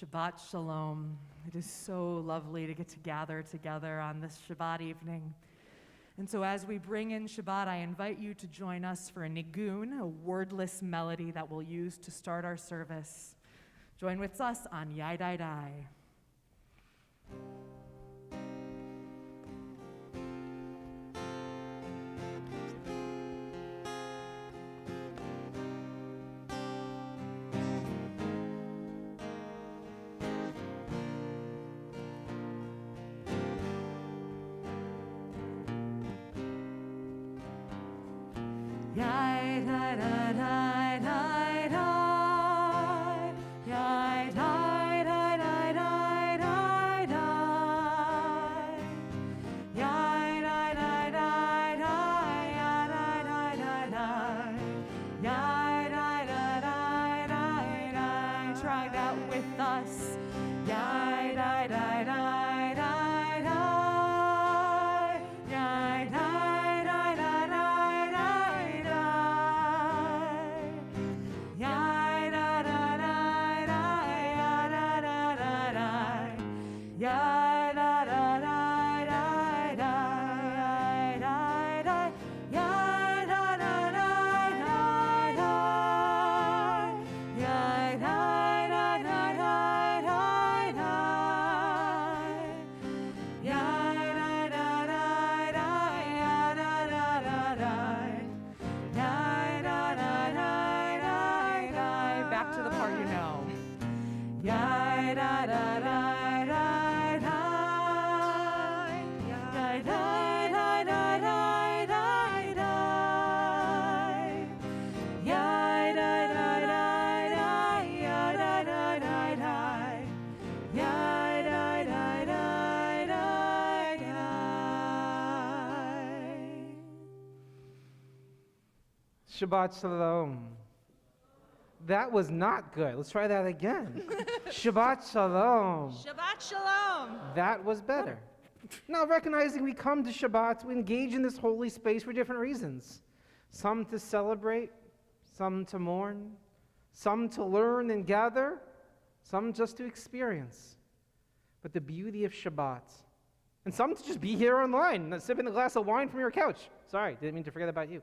Shabbat Shalom. It is so lovely to get to gather together on this Shabbat evening. And so as we bring in Shabbat, I invite you to join us for a nigun, a wordless melody that we'll use to start our service. Join with us on Yai Dai Dai. Shabbat Shalom. That was not good. Let's try that again. Shabbat Shalom. Shabbat Shalom. That was better. Now, recognizing we come to Shabbat, we engage in this holy space for different reasons. Some to celebrate, some to mourn, some to learn and gather, some just to experience. But the beauty of Shabbat, and some to just be here online, sipping a glass of wine from your couch. Sorry, didn't mean to forget about you.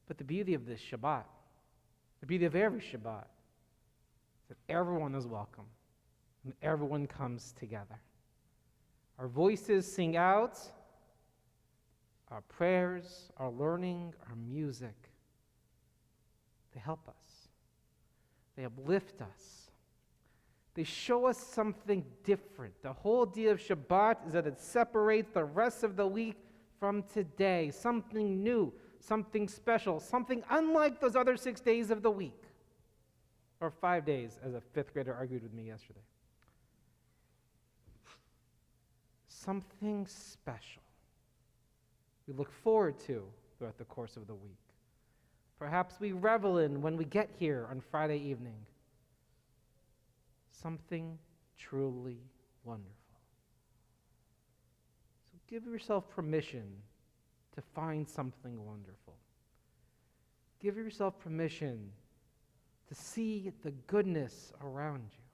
But the beauty of this Shabbat, the beauty of every Shabbat, is that everyone is welcome and everyone comes together. Our voices sing out, our prayers, our learning, our music. They help us. They uplift us. They show us something different. The whole idea of Shabbat is that it separates the rest of the week from today, something new, something special, something unlike those other 6 days of the week. Or 5 days, as a fifth grader argued with me yesterday. Something special we look forward to throughout the course of the week. Perhaps we revel in when we get here on Friday evening. Something truly wonderful. So give yourself permission to find something wonderful. Give yourself permission to see the goodness around you.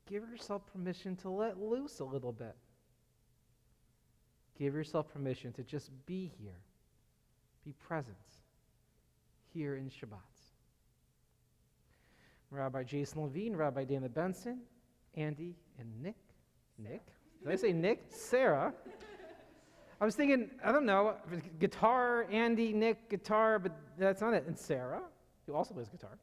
Give yourself permission to let loose a little bit. Give yourself permission to just be here, be present here in Shabbat. Rabbi Jason Levine, Rabbi Dana Benson, Andy, and Nick. Nick? Did I say Nick? Sarah. I was thinking, I don't know, guitar, Andy, Nick, guitar, but that's not it. And Sarah, who also plays guitar.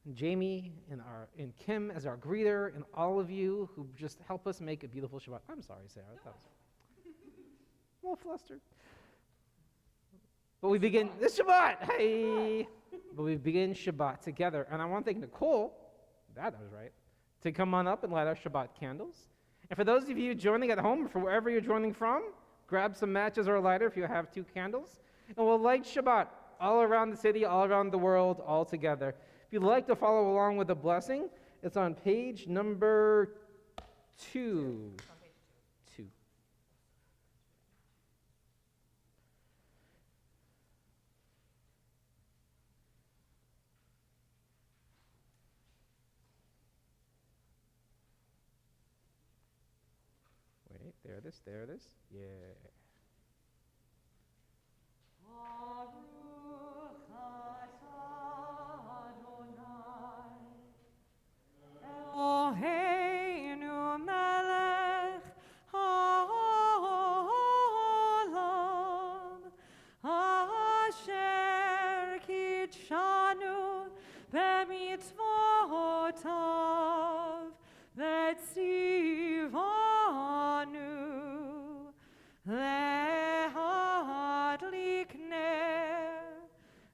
And Jamie and Kim as our greeter, and all of you who just help us make a beautiful Shabbat. I'm sorry, Sarah. That was a little flustered. But we begin this Shabbat. Hey! But we begin Shabbat together. And I want to thank Nicole, that was right, to come on up and light our Shabbat candles. And for those of you joining at home, or for wherever you're joining from, grab some matches or a lighter if you have 2 candles. And we'll light Shabbat all around the city, all around the world, all together. If you'd like to follow along with the blessing, it's on page number 2. There it is. Yeah. Eloheinu melech haolam, asher kitshanu b'mitzvotav v'tzivanu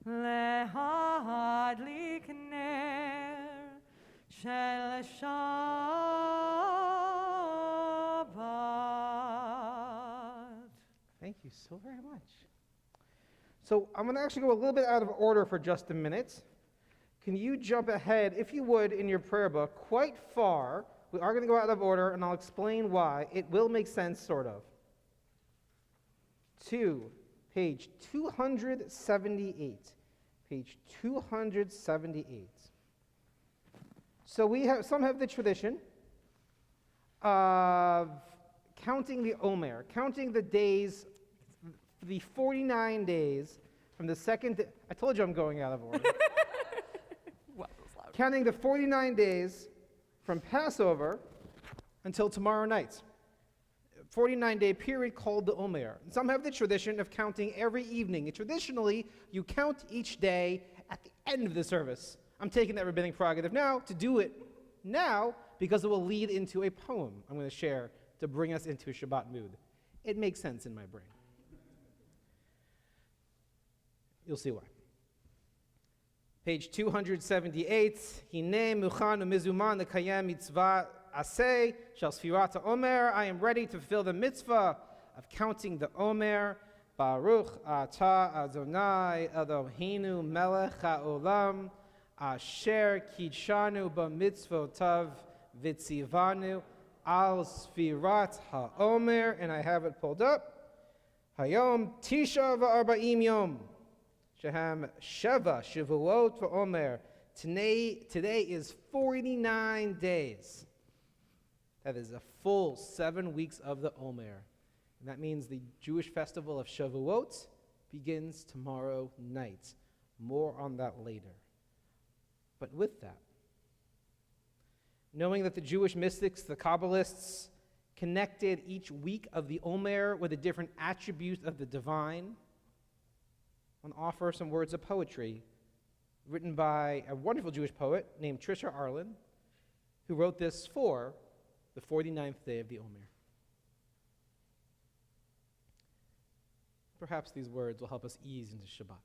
lehadlik ner shel Shabbat. Thank you so very much. So I'm going to actually go a little bit out of order for just a minute. Can you jump ahead, if you would, in your prayer book, quite far? We are going to go out of order, and I'll explain why. It will make sense, sort of. To page 278. Page 278. So some have the tradition of counting the Omer, counting the days, the 49 days from the second. I told you I'm going out of order. Wow, that was loud. Counting the 49 days from Passover until tomorrow night. 49-day period called the Omer. Some have the tradition of counting every evening. And traditionally, you count each day at the end of the service. I'm taking that rabbinic prerogative now to do it now because it will lead into a poem I'm going to share to bring us into a Shabbat mood. It makes sense in my brain. You'll see why. Page 278, Hine muchan u'mizuman lekayem mitzvah aseh shel sfirat ha'omer. I am ready to fulfill the mitzvah of counting the Omer. Baruch atah Adonai Eloheinu melech ha'olam asher kidshanu b'mitzvotav v'tzivanu al sfirat ha'omer. And I have it pulled up. Hayom tisha v'arba'im yom. Sheham Sheva Shavuot v'Omer. Today is 49 days. That is a full 7 weeks of the Omer. And that means the Jewish festival of Shavuot begins tomorrow night. More on that later. But with that, knowing that the Jewish mystics, the Kabbalists, connected each week of the Omer with a different attribute of the divine, I want to offer some words of poetry written by a wonderful Jewish poet named Trisha Arlen, who wrote this for the 49th day of the Omer. Perhaps these words will help us ease into Shabbat.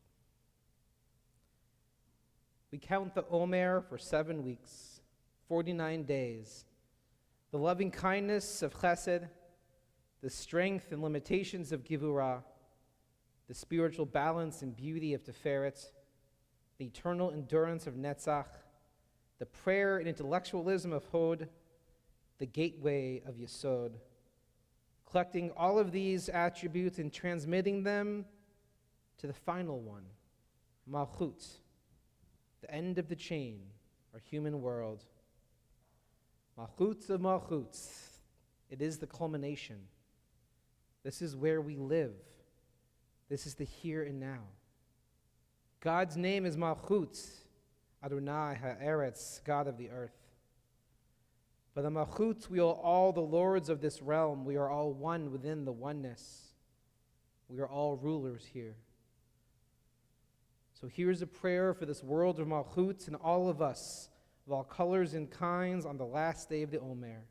We count the Omer for 7 weeks, 49 days, the loving kindness of Chesed, the strength and limitations of Givurah, the spiritual balance and beauty of Tiferet, the eternal endurance of Netzach, the prayer and intellectualism of Hod, the gateway of Yesod, collecting all of these attributes and transmitting them to the final one, Malchut, the end of the chain, our human world. Malchut of Malchuts, it is the culmination. This is where we live. This is the here and now. God's name is Malchut, Adonai Ha'eretz, God of the earth. By the Malchut, we are all the lords of this realm. We are all one within the oneness. We are all rulers here. So here's a prayer for this world of Malchut and all of us, of all colors and kinds, on the last day of the Omer,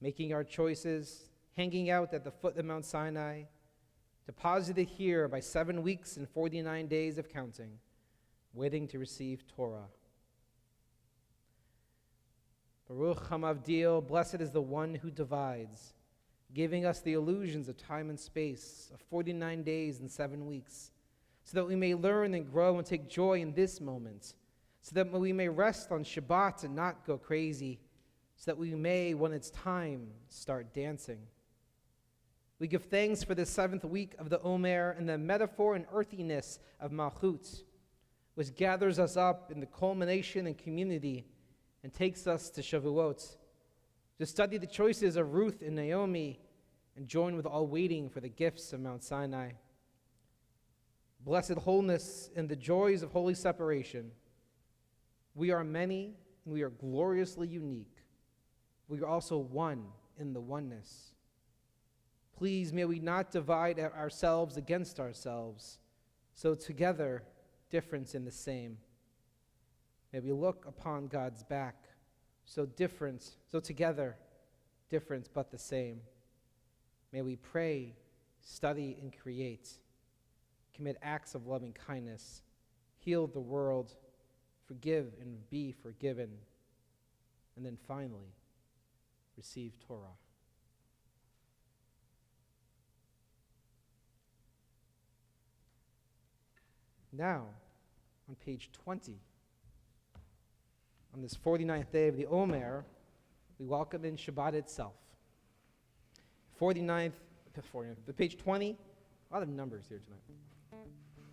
making our choices, hanging out at the foot of Mount Sinai, deposited here by 7 weeks and 49 days of counting, waiting to receive Torah. Baruch HaMavdil, blessed is the one who divides, giving us the illusions of time and space, of 49 days and 7 weeks, so that we may learn and grow and take joy in this moment, so that we may rest on Shabbat and not go crazy, so that we may, when it's time, start dancing. We give thanks for the 7th week of the Omer and the metaphor and earthiness of Malchut, which gathers us up in the culmination and community and takes us to Shavuot, to study the choices of Ruth and Naomi, and join with all waiting for the gifts of Mount Sinai. Blessed wholeness in the joys of holy separation. We are many, and we are gloriously unique. We are also one in the oneness. Please, may we not divide ourselves against ourselves, so together, difference in the same. May we look upon God's back, so together, difference but the same. May we pray, study, and create, commit acts of loving kindness, heal the world, forgive and be forgiven, and then finally, receive Torah. Now, on page 20, on this 49th day of the Omer, we welcome in Shabbat itself. 49th, page 20, a lot of numbers here tonight.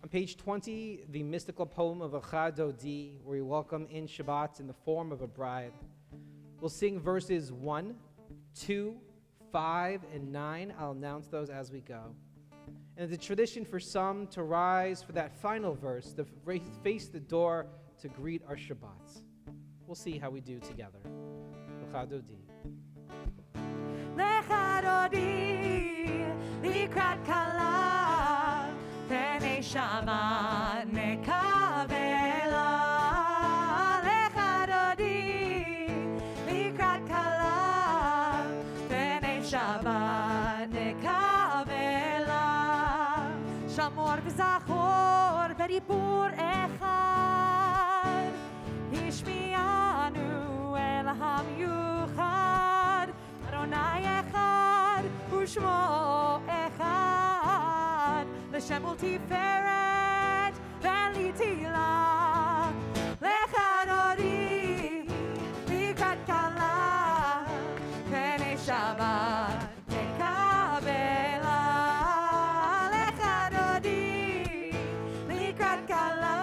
On page 20, the mystical poem of Echad Dodi, where we welcome in Shabbat in the form of a bride. We'll sing verses 1, 2, 5, and 9. I'll announce those as we go. And it's a tradition for some to rise for that final verse, to face the door to greet our Shabbats. We'll see how we do together. Echad Dodi. Lecha dodi, likrat kala, pnei Shabbat nekavela. Lecha dodi, likrat kala, pnei Shabbat nekavela. Shamor v'zachor b'dibur echad, Hishmianu el ha'miyuchad. Adonai echad, u'shmo echad, l'shem ultiferet v'litila. Lecha dodi, likrat kala, pnei Shabbat nekavela. Lecha dodi, likrat kala,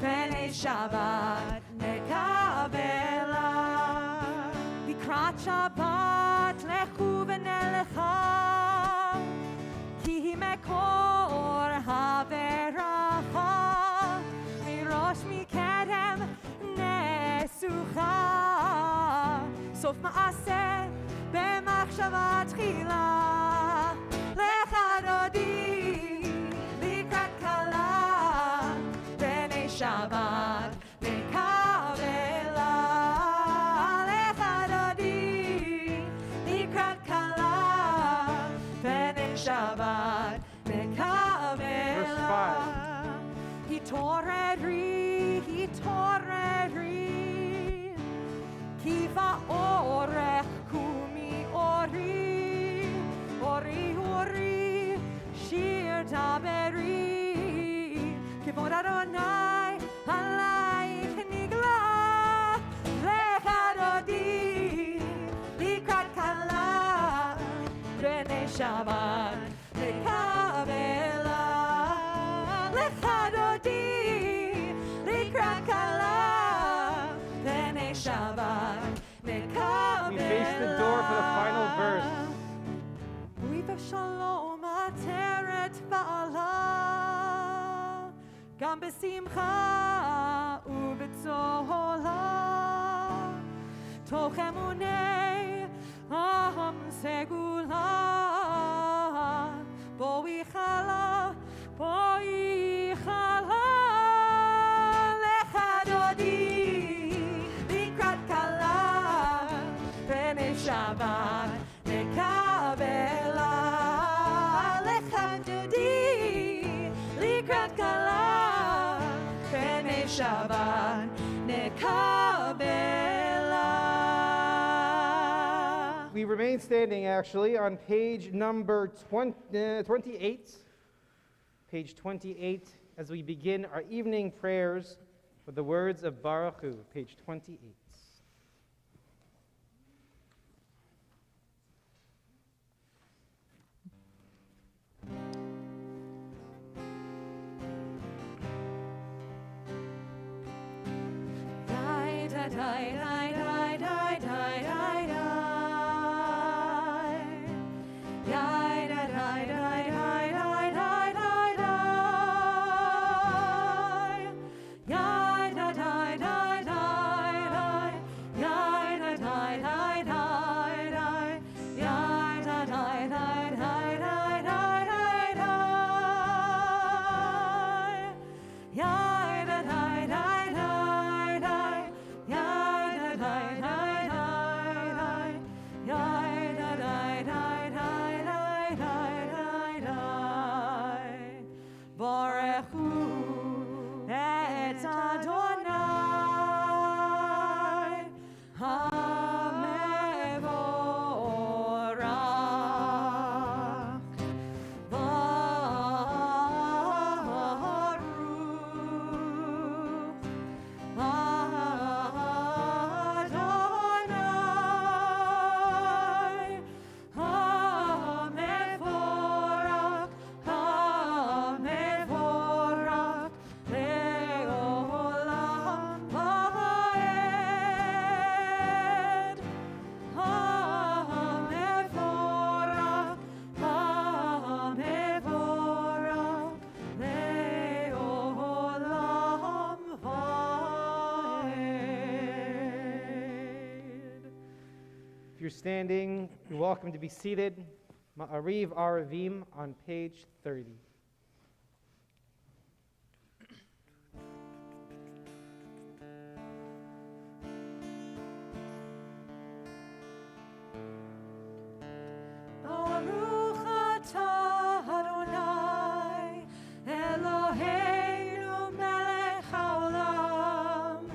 pnei Shabbat nekavela. Likrat Shabbat lechu v'nelecha, ki hi mekor haveracha, mirosh mikedem nesucha, sof ma'aseh b'machshava tchila. Lecha dodi, likrat kala, pnei Shabbat nekavela. Shabbat nekavela. Hitoreri, ki va'orech kumi ori, ori, shir daberi, kivod Adonai alayich nigla. Lecha dodi, likrat kala, pnei Shabbat nekavela. Lecha dodi, likrat kala, pnei Shabbat nekavela. We face the door for the final verse. U'iveh shalom ateret ba'ala, gam b'simcha u'b'tzola, toch emunei am segula, boi chala. Lecha dodi, likrat kala, pnei Shabbat nekavela. Lecha dodi, likrat kala, pnei Shabbat nekavela. We remain standing, actually, on page number 28. Page 28, as we begin our evening prayers with the words of Baruch Hu, page 28. you're standing, you're welcome to be seated. Ma'ariv Aravim on page 30. Baruch atah Adonai, Eloheinu melech haolam,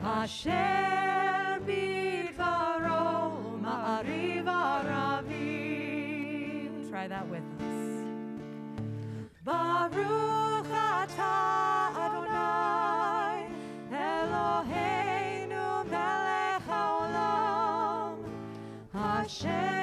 asher bidvaro ma'ariv aravim. Try that with us. Baruch atah Adonai, Eloheinu melech haolam, asher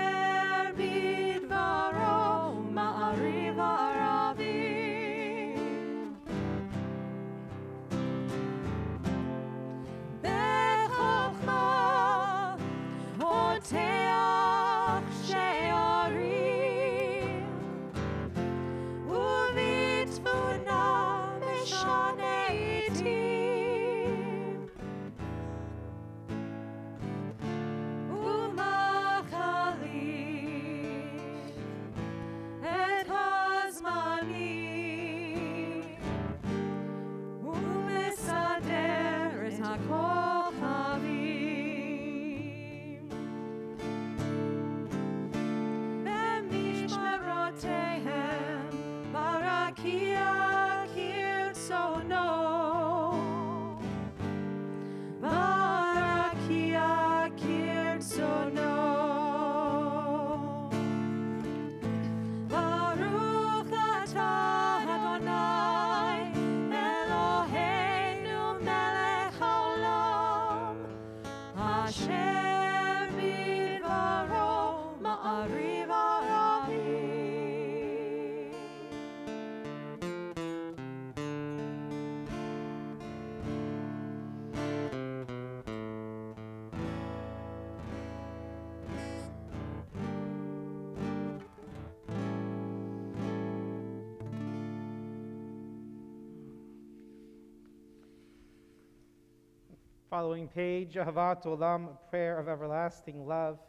Following page, Ahavat Olam, a prayer of everlasting love,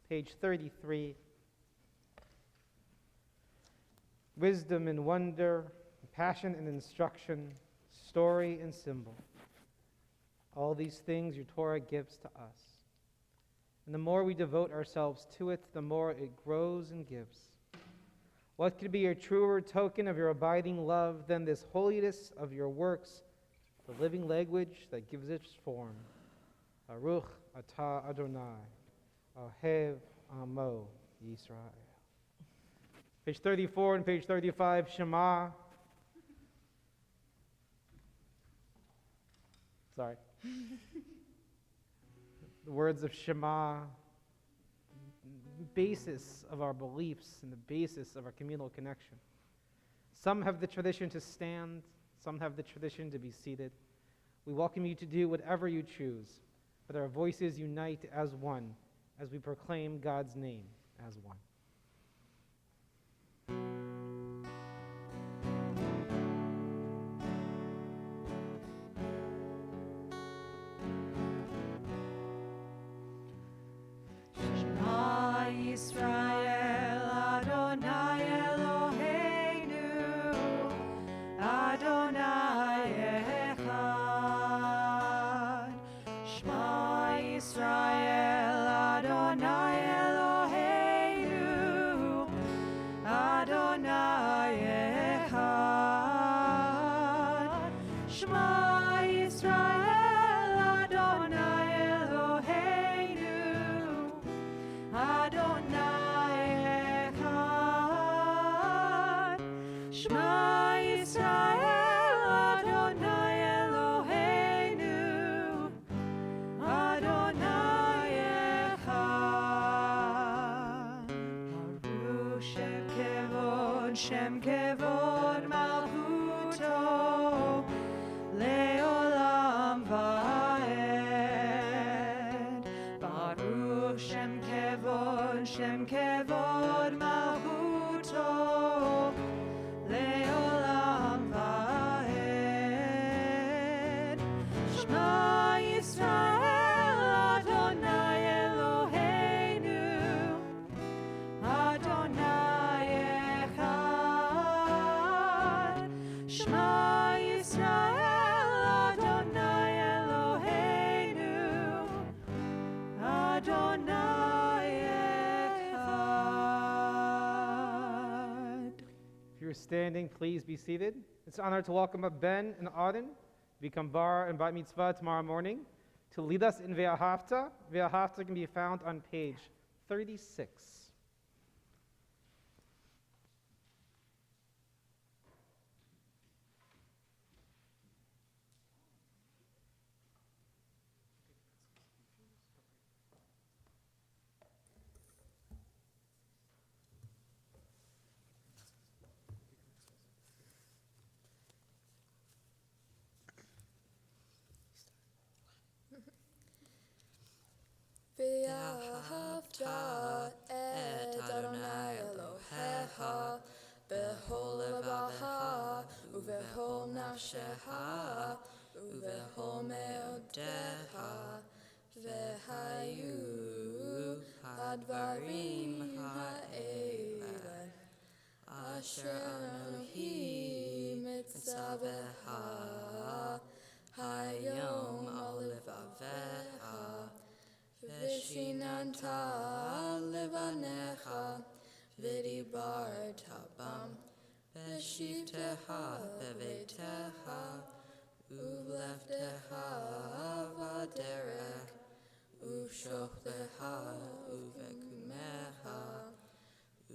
page 33. Wisdom and wonder, passion and instruction, story and symbol. All these things your Torah gives to us. And the more we devote ourselves to it, the more it grows and gives. What could be a truer token of your abiding love than this holiness of your works, the living language that gives its form? Baruch atah Adonai, Ohev Amo Yisrael. Page 34 and page 35, Shema. Sorry. The words of Shema, basis of our beliefs and the basis of our communal connection. Some have the tradition to stand, some have the tradition to be seated. We welcome you to do whatever you choose, but our voices unite as one as we proclaim God's name as one. Yisrael Adonai Eloheinu Adonai Echad. Shema Yisrael Adonai Eloheinu Adonai Echad. Shema Yisrael Adonai Eloheinu Adonai Echad. Shema Yisrael Adonai Eloheinu Adonai Echad. Baruch Shem Kevod Malchuto Leolam Va'ed. Baruch Shem Kevod Malchuto Leolam Va'ed. Shema Yisrael Adonai Eloheinu you're standing, please be seated. It's an honor to welcome up Ben and Auden to become bar and bat mitzvah tomorrow morning to lead us in Ve'ahavta. Ve'ahavta can be found on page 36. Ve'ahavta et Adonai Elohecha b'chol levavecha uve'chol nafshecha uve'chol me'odecha ve'hayu hadvarim ha'eleh asher Elohim mitzavecha hayom al levavecha Vishinanta levanecha vidibarta bam Veshivtecha bevetecha uvleftecha vaderech ushochtecha uvekumecha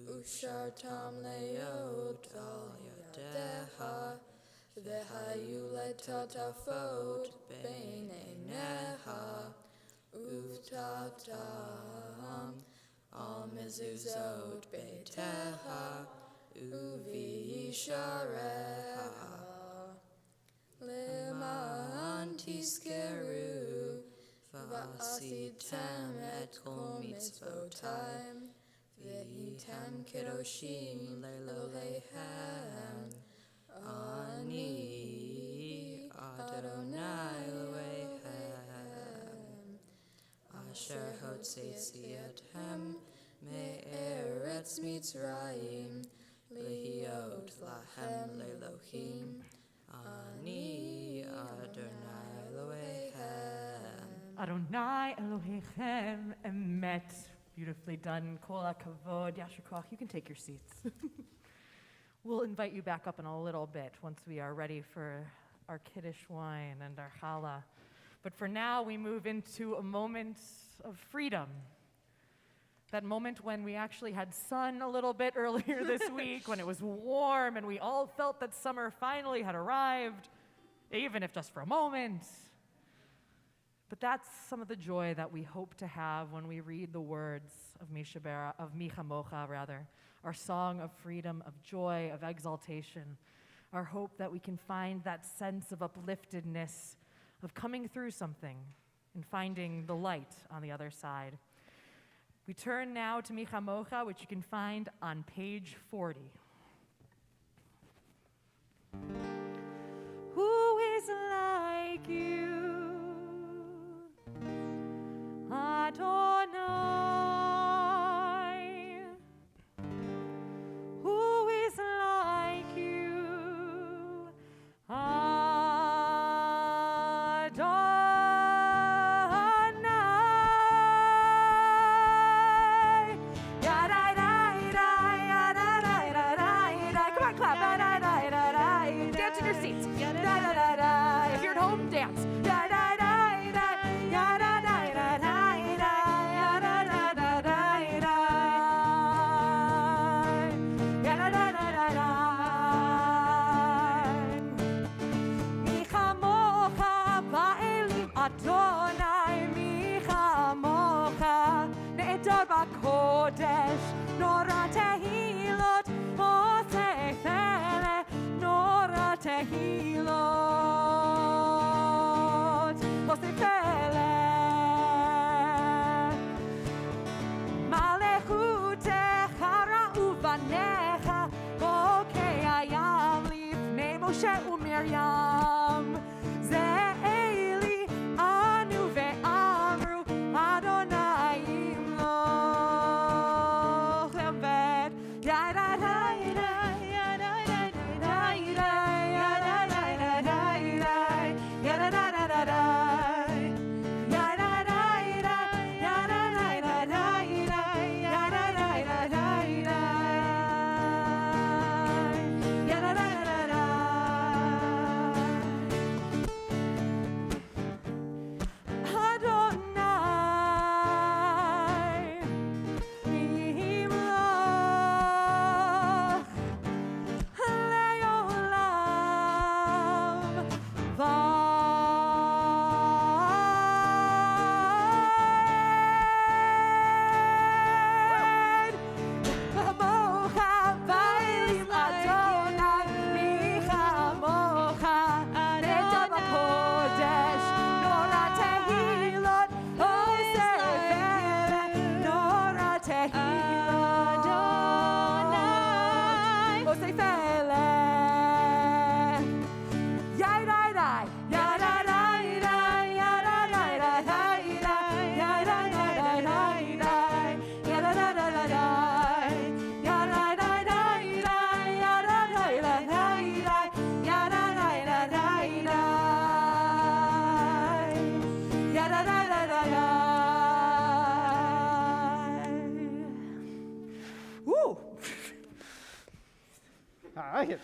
ushartam leot al yadecha vehayu letatafot beinenecha Uvtatam al mezuzot beitecha uvisharecha leman tiskeru v'asitem et kol mitzvotai v'hitem kedoshim lelohehem ani Adonai Elohim Asher hotzesiatem me'eretz Mitzrayim lihiot lahem lelohim ani Adonai Elohim. Adonai Elohechem emet. Beautifully done. Kol hakavod. Yasher koach. You can take your seats. We'll invite you back up in a little bit once we are ready for our Kiddush wine and our challah. But for now, we move into a moment of freedom. That moment when we actually had sun a little bit earlier this week, when it was warm and we all felt that summer finally had arrived, even if just for a moment. But that's some of the joy that we hope to have when we read the words of Mi Chamocha, our song of freedom, of joy, of exaltation, our hope that we can find that sense of upliftedness, of coming through something and finding the light on the other side. We turn now to Mi Chamocha, which you can find on page 40. Who is like you, Adonai? Who is like you, Adonai? Come on, clap. Dance in your seats. If you're at home, dance. Adonai mi chamocha ne'edor b'kodesh nora tehilot oseh pele nora tehilot oseh pele malechutecha ra'u banecha okei hayam lifnei Moshe u'Miriam Ze'eli anu ve'amru Adonai imloch le'aved I like it.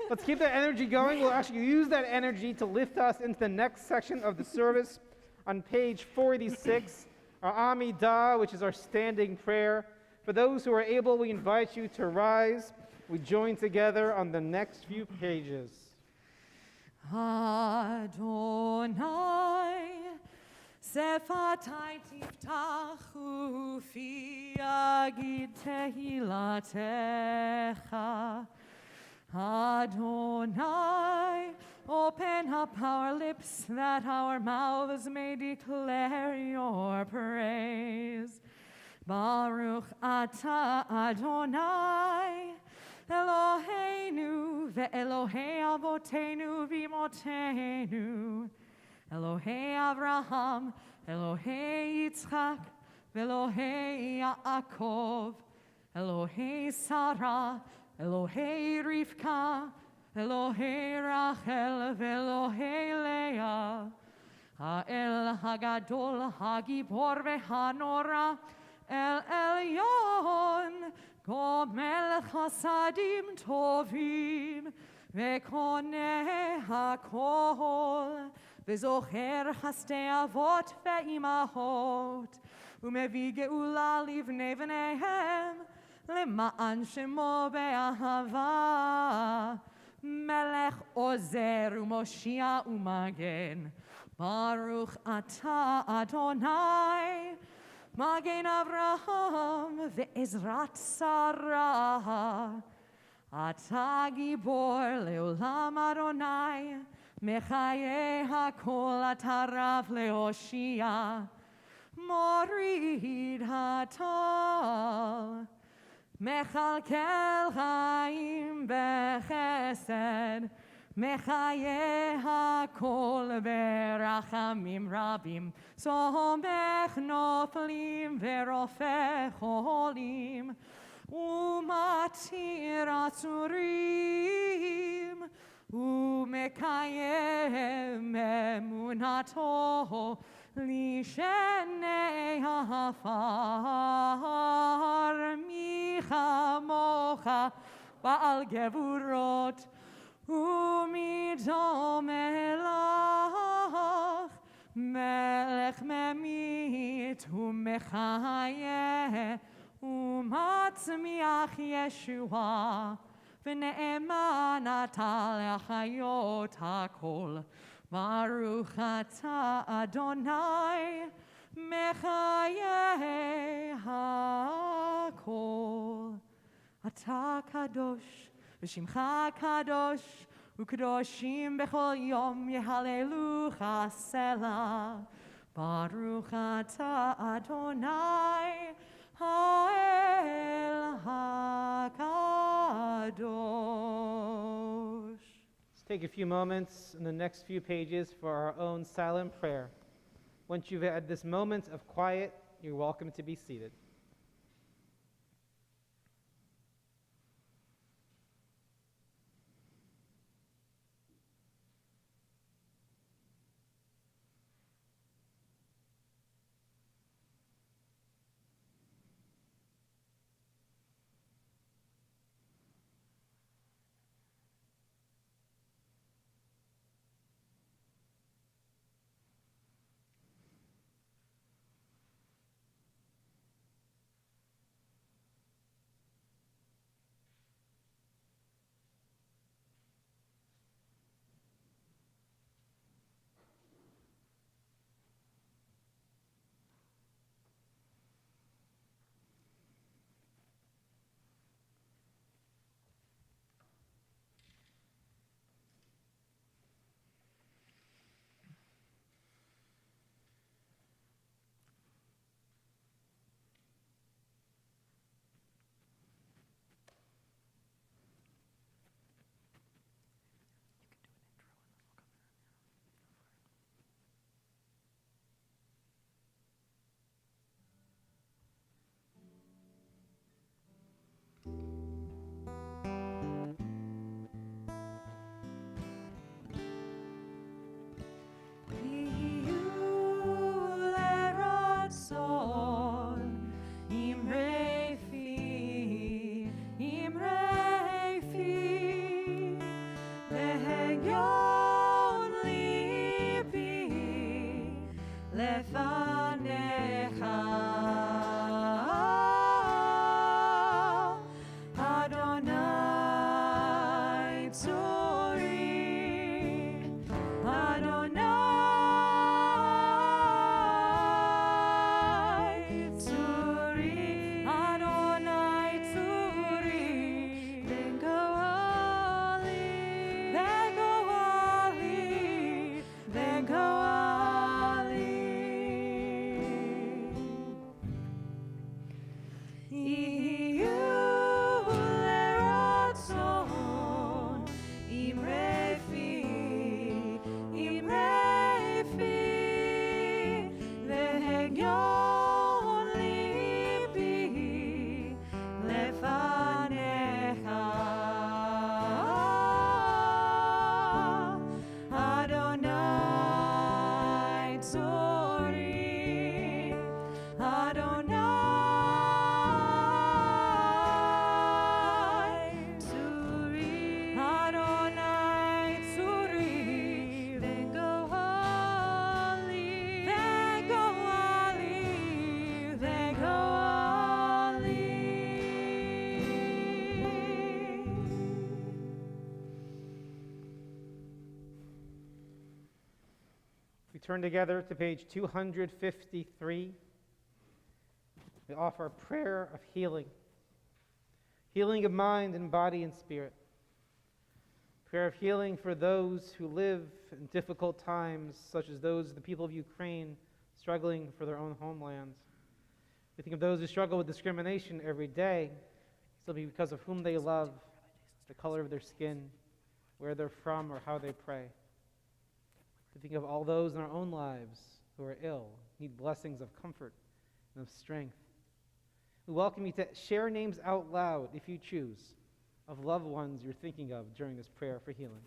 Let's keep that energy going. We'll actually use that energy to lift us into the next section of the service. On page 46, our Amidah, which is our standing prayer. For those who are able, we invite you to rise. We join together on the next few pages. Adonai, Sefatai tiftachu fi agid tehilatecha. Adonai, open up our lips that our mouths may declare your praise. Baruch atah Adonai, Eloheinu ve'Elohei avotenu v'imotenu, Elohei Avraham, Elohei Yitzchak, ve'Elohei Yaakov, Elohei Sarah, Elohei Rivka, Elohei Rachel, ve'Elohei Leah, Ha'el Hagadol, Hagibor ve'Hanora, El Elyon, Gomel Chasadim Tovim, Ve'koneh HaKol, Ve'zocher Chastei Avot ve'imahot, Umevi Geula livnei v'neihem, Lema'an Shemo be'ahava, Melech Ozer u'Moshia u'Magen, Baruch atah Adonai, Magen Avraham ve'ezrat Sarah, Ata Gibor le'olam Adonai, Mechaye hakol ata Rav le'oshia, Morid hatal, Mechalkel chaim bechesed, Mechaye hakol berachamim rabim, Somech noflim verofeh cholim, Umatir atzurim, Umekayem emunato, Lishenei hafar, Micha mocha, Baal gevurot, Umidom elach, Melech memit umechayeh, umatzmiach Yeshua, v'ne'eman ata le'achayot hakol. Baruch atah Adonai, mechayeh hakol. Ata kadosh, v'shimcha kadosh, u'kadoshim b'chol yom yehalelucha selah. Baruch atah Adonai, ha'el hakadosh. Let's take a few moments in the next few pages for our own silent prayer. Once you've had this moment of quiet, you're welcome to be seated. We turn together to page 253. We offer a prayer of healing. Healing of mind and body and spirit. Prayer of healing for those who live in difficult times, such as those of the people of Ukraine struggling for their own homelands. We think of those who struggle with discrimination every day, simply because of whom they love, the color of their skin, where they're from, or how they pray. We think of all those in our own lives who are ill, need blessings of comfort and of strength. We welcome you to share names out loud, if you choose, of loved ones you're thinking of during this prayer for healing.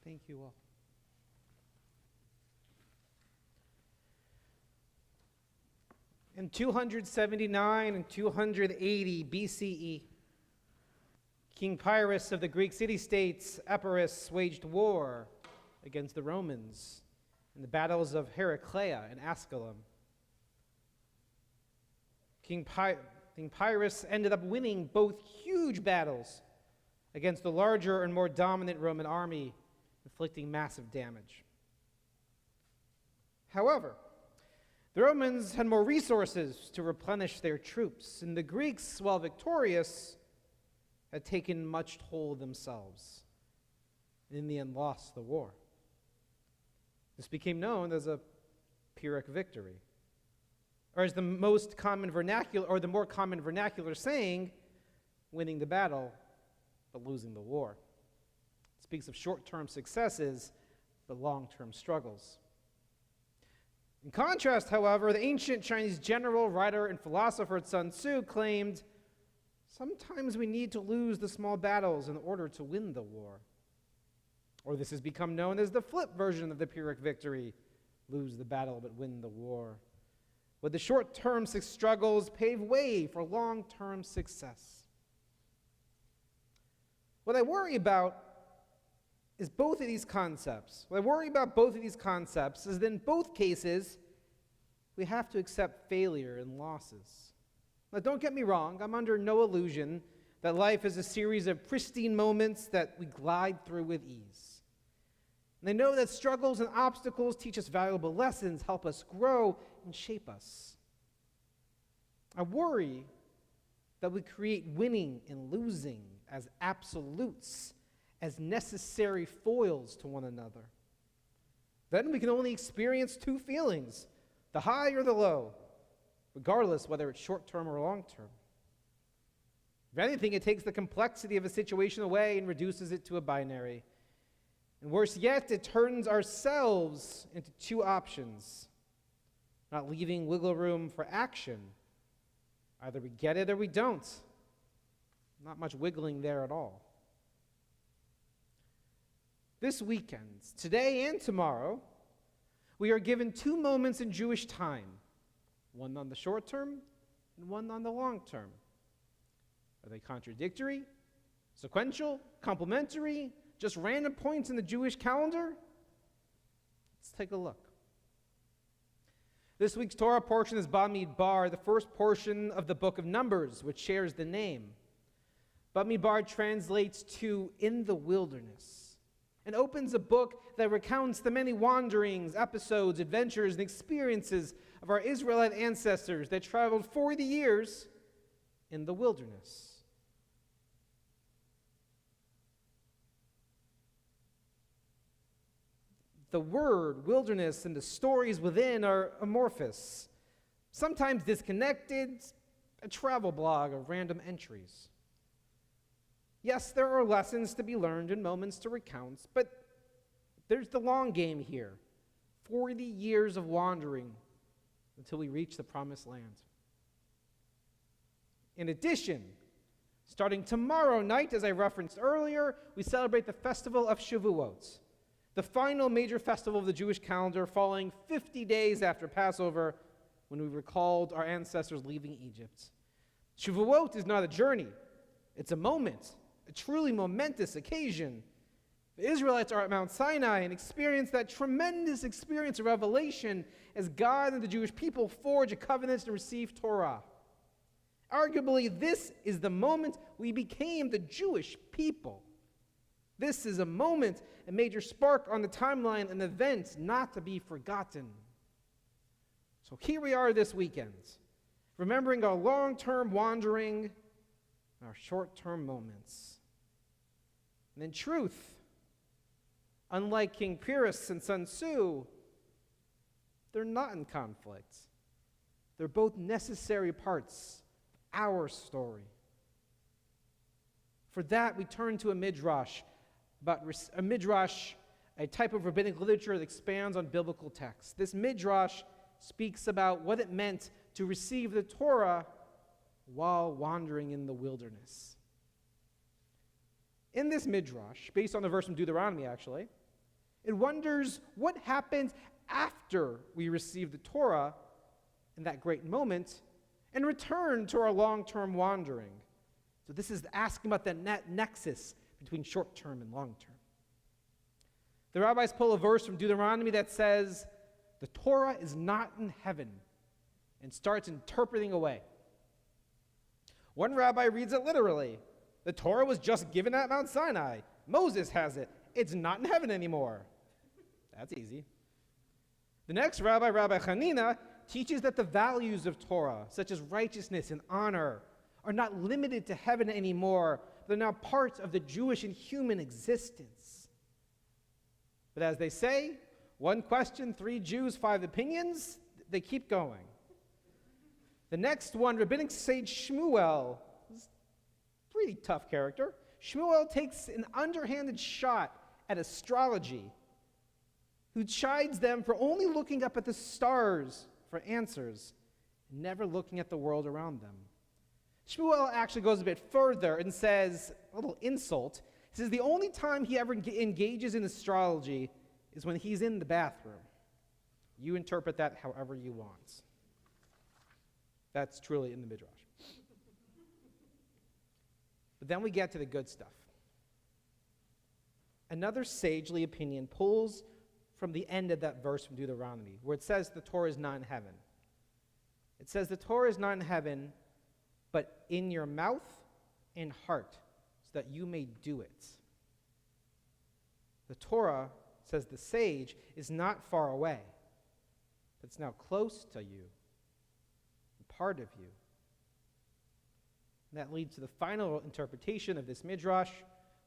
Thank you all. In 279 and 280 BCE, King Pyrrhus of the Greek city-states Epirus waged war against the Romans in the battles of Heraclea and Asculum. King Pyrrhus ended up winning both huge battles against the larger and more dominant Roman army, inflicting massive damage. However, the Romans had more resources to replenish their troops, and the Greeks, while victorious, had taken much toll themselves, and in the end lost the war. This became known as a Pyrrhic victory, or as the more common vernacular saying, winning the battle, but losing the war. It speaks of short-term successes, but long-term struggles. In contrast, however, the ancient Chinese general, writer, and philosopher Sun Tzu claimed, sometimes we need to lose the small battles in order to win the war. Or this has become known as the flip version of the Pyrrhic victory, lose the battle but win the war. But the short-term struggles pave way for long-term success. What I worry about is both of these concepts. What I worry about both of these concepts is that in both cases, we have to accept failure and losses. Now, don't get me wrong, I'm under no illusion that life is a series of pristine moments that we glide through with ease. And I know that struggles and obstacles teach us valuable lessons, help us grow, and shape us. I worry that we create winning and losing as absolutes, as necessary foils to one another. Then we can only experience two feelings, the high or the low, regardless whether it's short-term or long-term. If anything, it takes the complexity of a situation away and reduces it to a binary. And worse yet, it turns ourselves into two options, not leaving wiggle room for action. Either we get it or we don't. Not much wiggling there at all. This weekend, today and tomorrow, we are given two moments in Jewish time, one on the short term and one on the long term. Are they contradictory, sequential, complementary, just random points in the Jewish calendar? Let's take a look. This week's Torah portion is Bamidbar, the first portion of the book of Numbers, which shares the name. Bamidbar translates to in the wilderness and opens a book that recounts the many wanderings, episodes, adventures, and experiences of our Israelite ancestors that traveled 40 years in the wilderness. The word wilderness and the stories within are amorphous, sometimes disconnected, a travel blog of random entries. Yes, there are lessons to be learned and moments to recount, but there's the long game here. 40 years of wandering until we reach the promised land. In addition, starting tomorrow night, as I referenced earlier, we celebrate the festival of Shavuot, the final major festival of the Jewish calendar, falling 50 days after Passover, when we recalled our ancestors leaving Egypt. Shavuot is not a journey, it's a moment, a truly momentous occasion. The Israelites are at Mount Sinai and experience that tremendous experience of revelation as God and the Jewish people forge a covenant to receive Torah. Arguably, this is the moment we became the Jewish people. This is a moment, a major spark on the timeline, an event not to be forgotten. So here we are this weekend, remembering our long-term wandering and our short-term moments. And in truth, unlike King Pyrrhus and Sun Tzu, they're not in conflict. They're both necessary parts of our story. For that, we turn to a midrash, a type of rabbinic literature that expands on biblical texts. This midrash speaks about what it meant to receive the Torah while wandering in the wilderness. In this midrash, based on the verse from Deuteronomy actually, it wonders what happens after we receive the Torah in that great moment and return to our long-term wandering. So this is asking about the nexus between short-term and long-term. The rabbis pull a verse from Deuteronomy that says, the Torah is not in heaven, and starts interpreting away. One rabbi reads it literally. The Torah was just given at Mount Sinai. Moses has it. It's not in heaven anymore. That's easy. The next rabbi, Rabbi Hanina, teaches that the values of Torah, such as righteousness and honor, are not limited to heaven anymore, They're now part of the Jewish and human existence. But as they say, one question, 3 Jews, 5 opinions, they keep going. The next one, rabbinic sage Shmuel, is a pretty tough character. Shmuel takes an underhanded shot at astrology, who chides them for only looking up at the stars for answers, never looking at the world around them. Shmuel actually goes a bit further and says, a little insult, he says the only time he ever engages in astrology is when he's in the bathroom. You interpret that however you want. That's truly in the Midrash. But then we get to the good stuff. Another sagely opinion pulls from the end of that verse from Deuteronomy, where it says the Torah is not in heaven. It says the Torah is not in heaven, but in your mouth and heart, so that you may do it. The Torah, says the sage, is not far away, but it's now close to you, part of you. And that leads to the final interpretation of this midrash,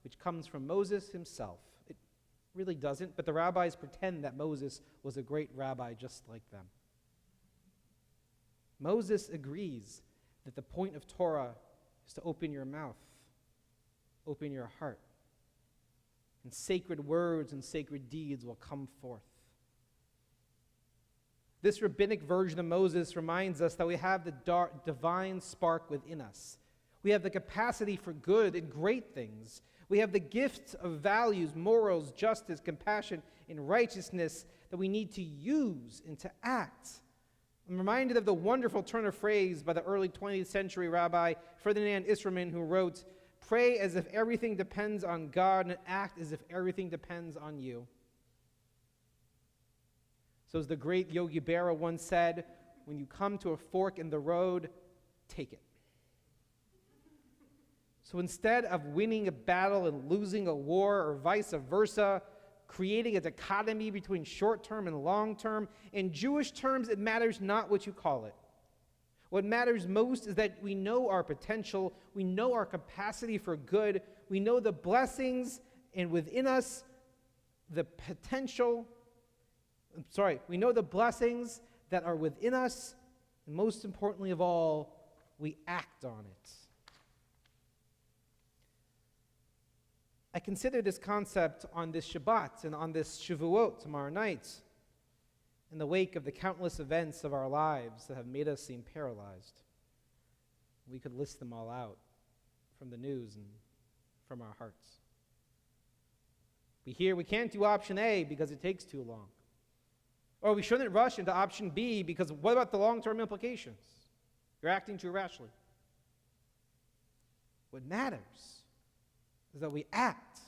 which comes from Moses himself. It really doesn't, but the rabbis pretend that Moses was a great rabbi just like them. Moses agrees that the point of Torah is to open your mouth, open your heart, and sacred words and sacred deeds will come forth. This rabbinic version of Moses reminds us that we have the divine spark within us. We have the capacity for good and great things. We have the gift of values, morals, justice, compassion, and righteousness that we need to use and to act. I'm reminded of the wonderful turn of phrase by the early 20th century rabbi Ferdinand Isserman, who wrote, "Pray as if everything depends on God and act as if everything depends on you." So as the great Yogi Berra once said, when you come to a fork in the road, take it. So instead of winning a battle and losing a war, or vice versa, creating a dichotomy between short-term and long-term, in Jewish terms, it matters not what you call it. What matters most is that we know our potential, we know our capacity for good, we know the blessings and within us the potential. We know the blessings that are within us, and most importantly of all, we act on it. I consider this concept on this Shabbat and on this Shavuot tomorrow night, in the wake of the countless events of our lives that have made us seem paralyzed. We could list them all out from the news and from our hearts. We hear we can't do option A because it takes too long. Or we shouldn't rush into option B because what about the long-term implications? You're acting too rashly. What matters is that we act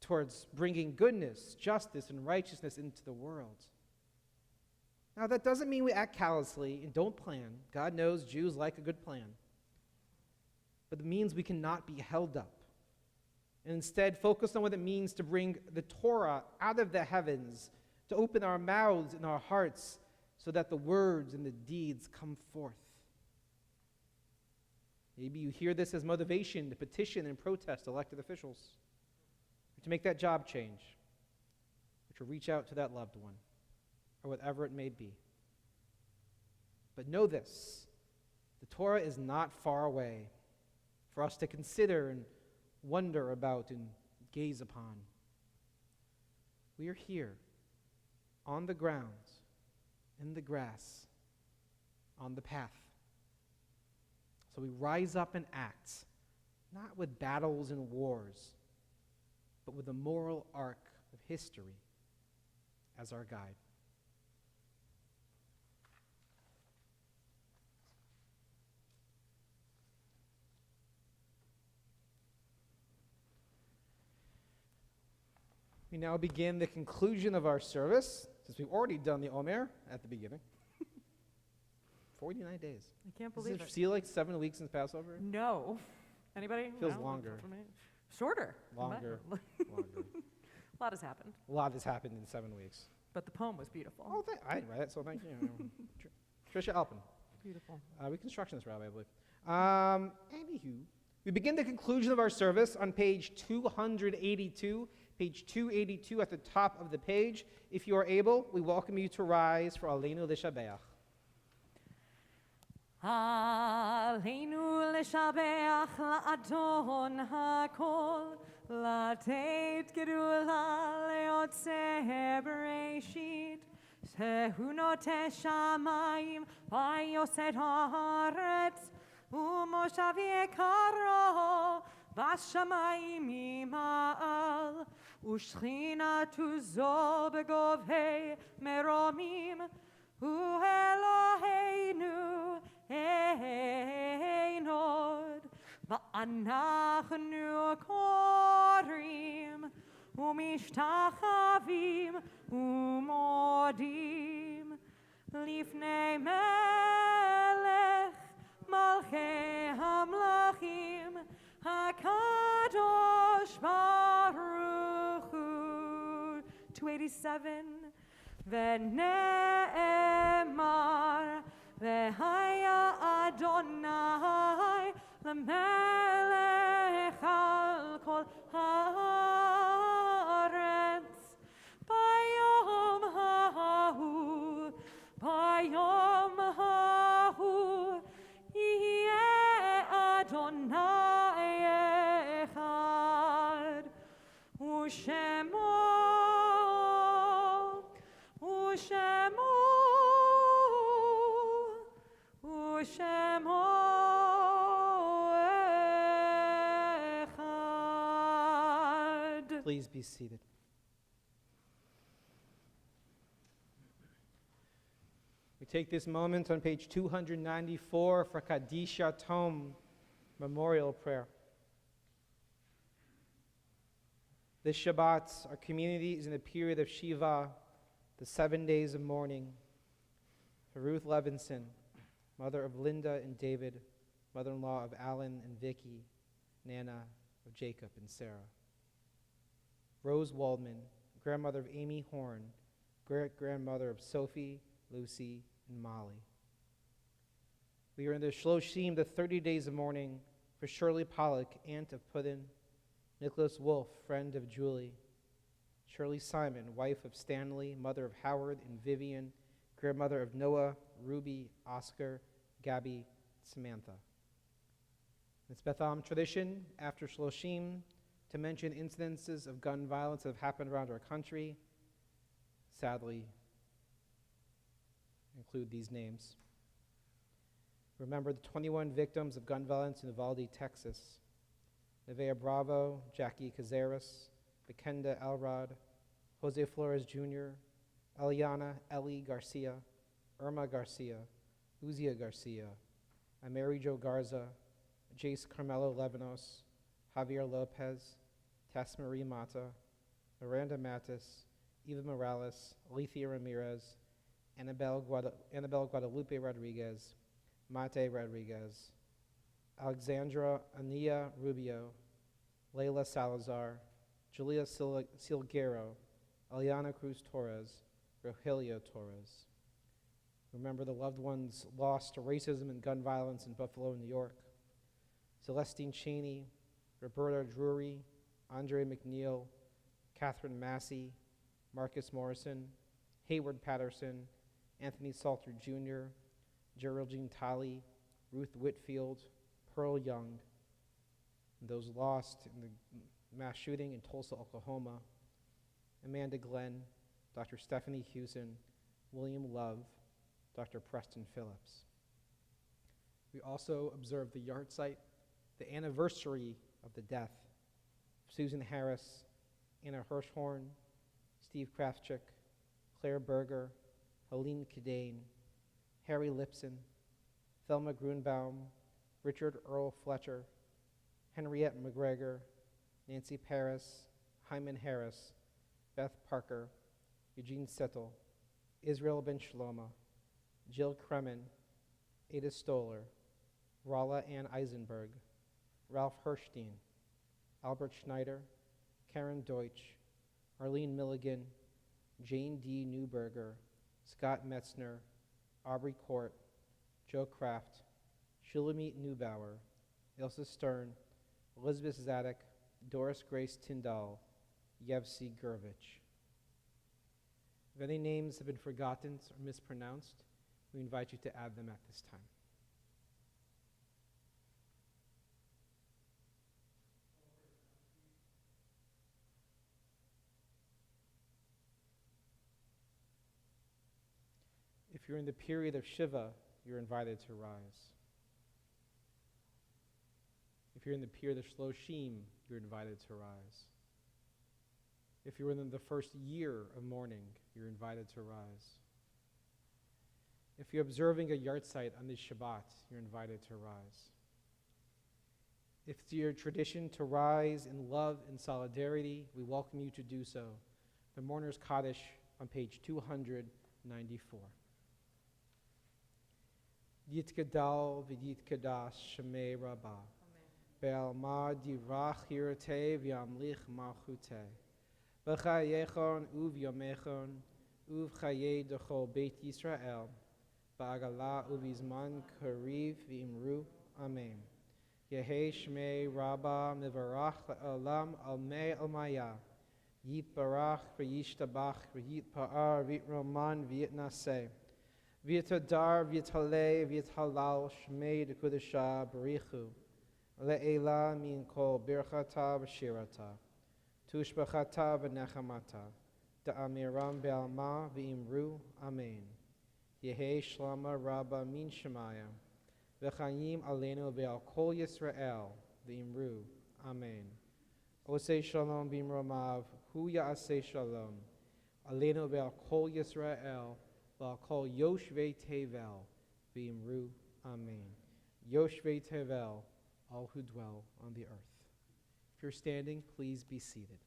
towards bringing goodness, justice, and righteousness into the world. Now, that doesn't mean we act callously and don't plan. God knows Jews like a good plan. But it means we cannot be held up, and instead focus on what it means to bring the Torah out of the heavens, to open our mouths and our hearts so that the words and the deeds come forth. Maybe you hear this as motivation to petition and protest elected officials, or to make that job change, or to reach out to that loved one, or whatever it may be. But know this, the Torah is not far away for us to consider and wonder about and gaze upon. We are here, on the ground, in the grass, on the path. So we rise up and act, not with battles and wars, but with the moral arc of history as our guide. We now begin the conclusion of our service, since we've already done the Omer at the beginning. 49 days. I can't Does believe it it. feel like 7 weeks since Passover? No. Anybody? Feels No? longer. For me? Shorter. Longer. Longer. A lot has happened. A lot has happened in 7 weeks. But the poem was beautiful. Oh, I didn't write it, so thank you. Trisha Alpin, Beautiful. Reconstructionist rabbi, I believe. Anywho, We begin the conclusion of our service on page 282, page 282 at the top of the page. If you are able, we welcome you to rise for Aleinu L'Shabeach. Aleinu l'shabeach la'adon hakol, לתת גדולה ליוצא בראשית, שהוא נוטה שמיים ויוסד הארץ, ומושב יקרו בשמיים ממעל, ושכינתו זו בגובהי מרומים, הוא אלוהינו אין עוד. ואנחנו קוראים ומשתחווים ומודים לפני מלך מלכי המלכים הקדוש ברוך הוא. 287 ונאמר והיה אדוני למלך על כל הארץ ביום ההוא, ביום ההוא יהיה אדוני אחד, ושמו Please be seated. We take this moment on page 294 for Kadisha Tom memorial prayer. This Shabbat, our community is in a period of Shiva, the 7 days of mourning, for Ruth Levinson, mother of Linda and David, mother-in-law of Alan and Vicky, Nana of Jacob and Sarah. Rose Waldman, grandmother of Amy Horn, great-grandmother of Sophie, Lucy, and Molly. We are in the Shloshim, the 30 days of mourning, for Shirley Pollock, aunt of Puddin, Nicholas Wolfe, friend of Julie, Shirley Simon, wife of Stanley, mother of Howard and Vivian, grandmother of Noah, Ruby, Oscar, Gabby, Samantha. It's Beth Am tradition, after Shloshim, to mention incidences of gun violence that have happened around our country. Sadly, include these names. Remember the 21 victims of gun violence in Uvalde, Texas. Nevaeh Bravo, Jackie Cazares, Bekenda Elrod, Jose Flores Jr., Eliana Ellie Garcia, Irma Garcia, Uzia Garcia, Ameri Jo Garza, Jace Carmelo Lebanos, Javier Lopez, Tess Marie Mata, Miranda Matis, Eva Morales, Alethea Ramirez, Annabelle Guadalupe Rodriguez, Mate Rodriguez, Alexandra Ania Rubio, Leila Salazar, Julia Silguero, Eliana Cruz Torres, Rogelio Torres. Remember the loved ones lost to racism and gun violence in Buffalo, New York. Celestine Cheney, Roberta Drury, Andre McNeil, Catherine Massey, Marcus Morrison, Hayward Patterson, Anthony Salter Jr., Geraldine Talley, Ruth Whitfield, Pearl Young, and those lost in the mass shooting in Tulsa, Oklahoma, Amanda Glenn, Dr. Stephanie Hewson, William Love, Dr. Preston Phillips. We also observe the yahrzeit, the anniversary of the death of Susan Harris, Anna Hirschhorn, Steve Krafchick, Claire Berger, Helene Cadane, Harry Lipson, Thelma Grunbaum, Richard Earl Fletcher, Henriette McGregor, Nancy Paris, Hyman Harris, Beth Parker, Eugene Settle, Israel Ben Shloma, Jill Kremen, Ada Stoller, Rala Ann Eisenberg, Ralph Hirschstein, Albert Schneider, Karen Deutsch, Arlene Milligan, Jane D. Newberger, Scott Metzner, Aubrey Court, Joe Kraft, Shulamit Neubauer, Ilsa Stern, Elizabeth Zadok, Doris Grace Tyndall, Yevsey Gurvich. If any names have been forgotten or mispronounced, we invite you to add them at this time. If you're in the period of Shiva, you're invited to rise. If you're in the period of Shloshim, you're invited to rise. If you're in the first year of mourning, you're invited to rise. If you're observing a yahrzeit on this Shabbat, you're invited to rise. If it's your tradition to rise in love and solidarity, we welcome you to do so. The Mourner's Kaddish on page 294. Yitgadal v'yitgadash shemei Rabbah. Be'alma divrach hirate v'yamlich malchute. B'chayechon uvyomechon uvchaye dechol Beit Yisrael. Ba'agala uvizman kariv v'imru. Amen. Yehi shmei Rabbah mivarach la'olam almei almaya. Yitbarach v'yishtabach v'yitpa'ar v'yitroman v'yitnaseh. V'yitadar v'yitaleh v'yithalal shmei dekudasha barichu. Le'ela min kol birchata v'shirata. Tushbachata v'nechamata. Da'amiram be'alma v'imru. Amen. Yehi shlama rabba min shemaya. V'chayim aleinu ve'al kol Yisrael v'imru. Amen. Osei shalom b'imromav. Hu ya'aseh shalom. Aleinu ve'al kol Yisrael v'al kol yoshvei tevel v'imru. Amen. Yoshvei tevel, all who dwell on the earth. If you're standing, please be seated.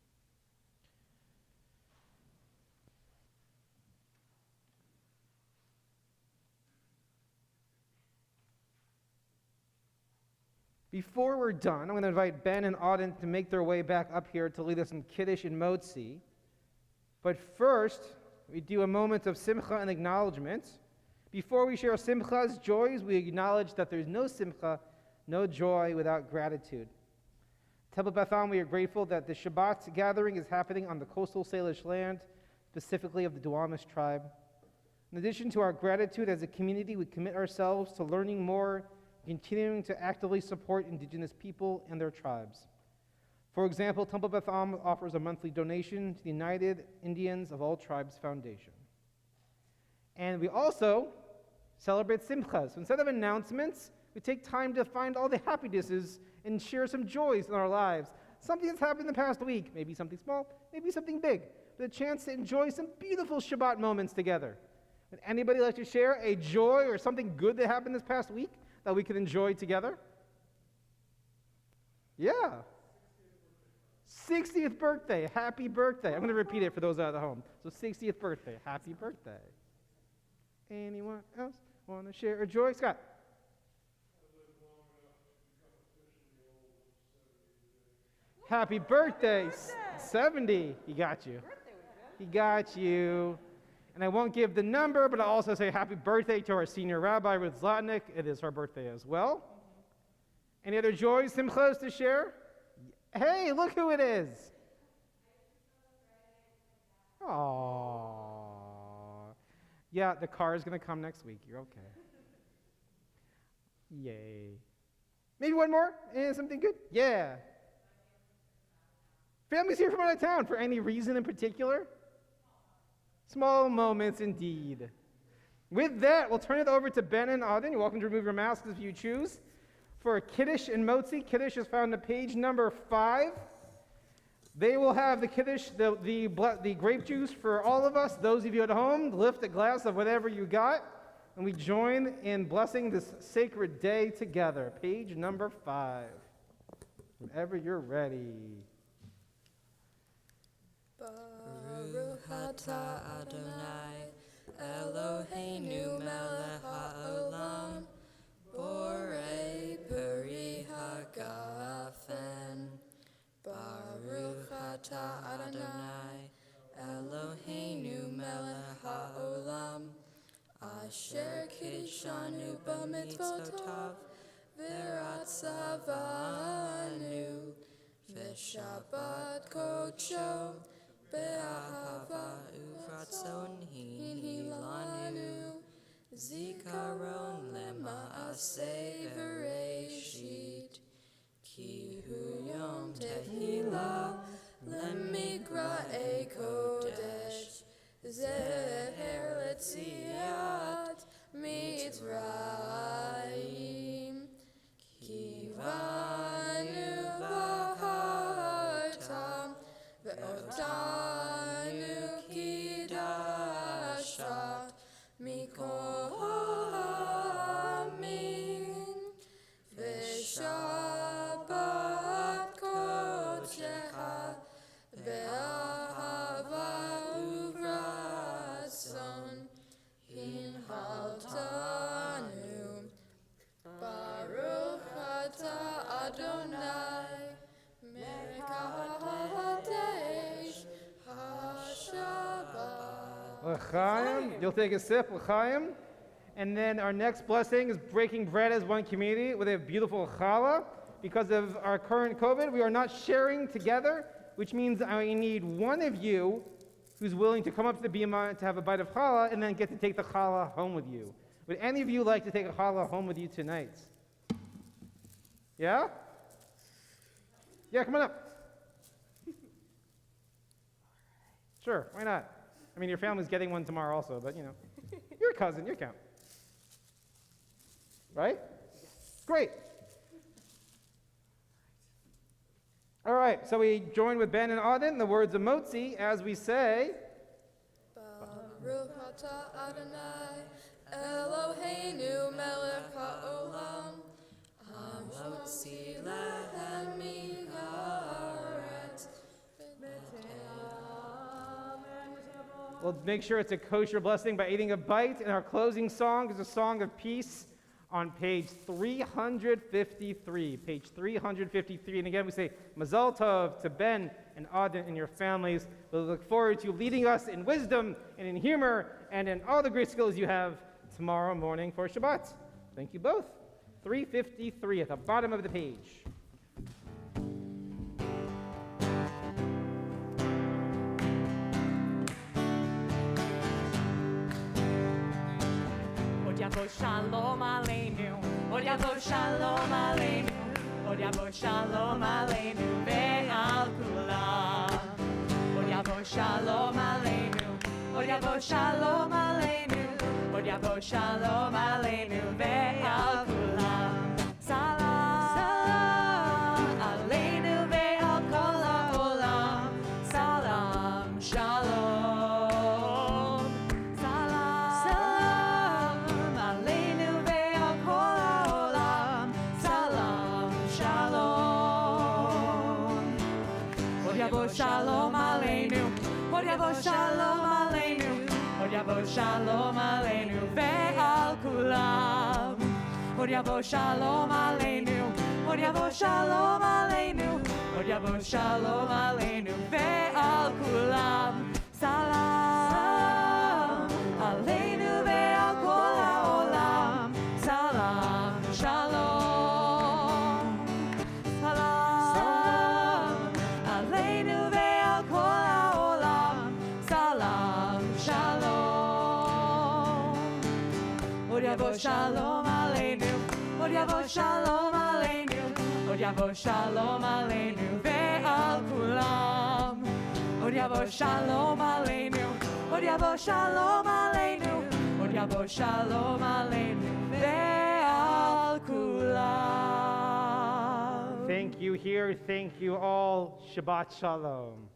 Before we're done, I'm going to invite Ben and Auden to make their way back up here to lead us in Kiddush and Motzi. But first, we do a moment of simcha and acknowledgement. Before we share simcha's joys, we acknowledge that there's no simcha, no joy without gratitude. Temple Beth Am, we are grateful that the Shabbat gathering is happening on the coastal Salish land, specifically of the Duwamish tribe. In addition to our gratitude as a community, we commit ourselves to learning more, continuing to actively support indigenous people and their tribes. For example, Temple Beth Am offers a monthly donation to the United Indians of All Tribes Foundation. And we also celebrate simchas. So instead of announcements, we take time to find all the happinesses and share some joys in our lives. Something that's happened in the past week, maybe something small, maybe something big, but a chance to enjoy some beautiful Shabbat moments together. Would anybody like to share a joy or something good that happened this past week that we can enjoy together? Yeah. 60th birthday. Happy birthday. I'm going to repeat it for those out at home. So 60th birthday. Happy birthday. Anyone else want to share a joy? Scott. Happy birthday. 70. He got you. He got you. And I won't give the number, but I'll also say happy birthday to our senior rabbi, Ruth Zlotnick. It is her birthday as well. Any other joys, simchas to share? Hey, look who it is. Aww. Yeah, the car is going to come next week. You're okay. Yay. Maybe one more? Something good? Yeah. Family's here from out of town for any reason in particular? Small moments indeed. With that, we'll turn it over to Ben and Auden. You're welcome to remove your masks if you choose. For Kiddush and Motzi, Kiddush is found on page number 5. They will have the Kiddush, the grape juice for all of us. Those of you at home, lift a glass of whatever you got, and we join in blessing this sacred day together. Page number 5. Whenever you're ready. Baruch atah Adonai, Eloheinu melech ha'olam, borei peri ha'gafen. Baruch atah Adonai, Eloheinu melech ha'olam, asher kiddushanu b'mitzvotav, v'ratzavanu, v'shabbat kodsho, be'ahava uvratzon hilanu, zikaron lema'aseh v'reishit, ki hu yom tehillah, lemigra'e kodesh, zeher letziat mitzrayim, kivanu v'hartam, ve'otanu kidasha, mikol ha'amin, v'shabbat kodshecha, ve'ahava uvratzon hinhaltanu. Baruch atah Adonai, melech hakodesh haShabbat. L'chaim. You'll take a sip, l'chaim. And then our next blessing is breaking bread as one community with a beautiful challah. Because of our current COVID, we are not sharing together, which means I need one of you who's willing to come up to the bima to have a bite of challah and then get to take the challah home with you. Would any of you like to take a challah home with you tonight? Yeah? Yeah, come on up. Sure, why not? I mean, your family's getting one tomorrow also, but you know, you're a cousin, you count. Right? Great. All right, so we join with Ben and Auden in the words of Motzi as we say, Baruch atah Adonai, Eloheinu melech haolam, hamotzi lehem mi'haaretz, we'll make sure it's a kosher blessing by eating a bite. And our closing song is a song of peace on page 353. Page 353. And again, we say Mazal Tov to Ben and Auden and your families. We look forward to you leading us in wisdom and in humor and in all the great skills you have tomorrow morning for Shabbat. Thank you both. 353 at the bottom of the page. Od yavo shalom aleinu, od yavo shalom aleinu, od yavo shalom aleinu ve'al kulam. Od yavo shalom aleinu, od yavo shalom aleinu, od yavo shalom aleinu ve'al kulam. Salam, salam aleinu ve'al kol ha'olam. Salam, shalom. Salam, salam aleinu ve'al kol ha'olam. Salam, shalom. Od yavo shalom aleinu, od yavo shalom aleinu, od yavo shalom aleinu ve'al kulam. Od yavo shalom aleinu, od yavo shalom aleinu, od yavo shalom aleinu ve'al kulam. Salam aleinu ve'al kol ha'olam. Salam, shalom. Salam aleinu ve'al kol ha'olam. Salam, shalom. Od yavo shalom aleinu, od yavo shalom aleinu, od yavo shalom aleinu ve'al kulam. Od yavo shalom aleinu, od yavo shalom aleinu, od yavo shalom aleinu ve'al kulam. Thank you here. Thank you all. Shabbat Shalom.